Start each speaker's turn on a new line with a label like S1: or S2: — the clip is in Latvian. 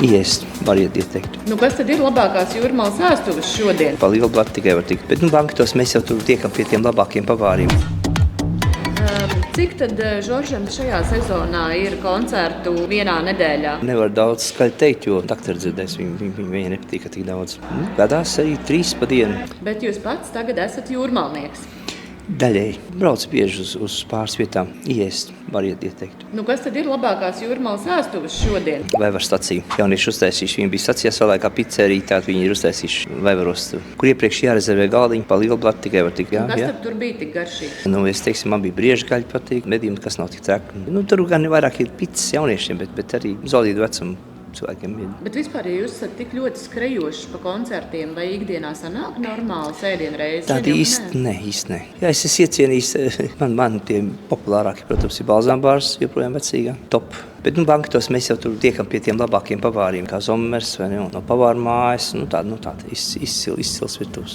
S1: iest, variet ieteikt.
S2: Kas tad ir labākās Jūrmālas ēstuves šodien?
S1: Pa lielu blatu tikai var tikt, bet banketos mēs jau tur tiekam pie tiem labākiem pavāriem.
S2: Cik tad Žoržam šajā sezonā ir koncertu vienā nedēļā?
S1: Nevar daudz skaļi teikt, jo dakteru dzirdēs, viņai nepatīk, ka tik daudz. Gadās arī 3 pa dienu.
S2: Bet jūs pats tagad esat jūrmalnieks.
S1: Daļēji. Brauc bieži uz pāris vietām, iest, variet ieteikt.
S2: Kas tad ir labākās Jūrmālas ēstuves šodien?
S1: Vaivar stacija. Jaunieši uztaisījuši, viņi bija stacijā savulaik kā pizzerija, tātad viņi ir uztaisījuši Vaivaros, kur iepriekš jārezervē galdiņi, pa lielu blatu tikai var tikt.
S2: Kas tad tur bija tik garšīgs?
S1: Es teiksim, man bija brieža gaļa patīk, medījumi, kas nav tik traki. Tur gan vairāk ir pizzas jauniešiem, bet arī zolīdu vecumu cilvēkiem ir. Bet
S2: vispār, ja jūs esat tik ļoti skrejoši pa koncertiem, vai ikdienā sanāk normāli sēdienu reizi?
S1: Tāda īsti ne. Jā, es esmu iecienījis, man tie populārākie, protams, ir balzāmbārs, joprojām vecīgā, top. Bet banketos mēs jau tur tiekam pie tiem labākiem pavāriem, kā Zommers vai no pavāru mājas, tāda izcils virtuves.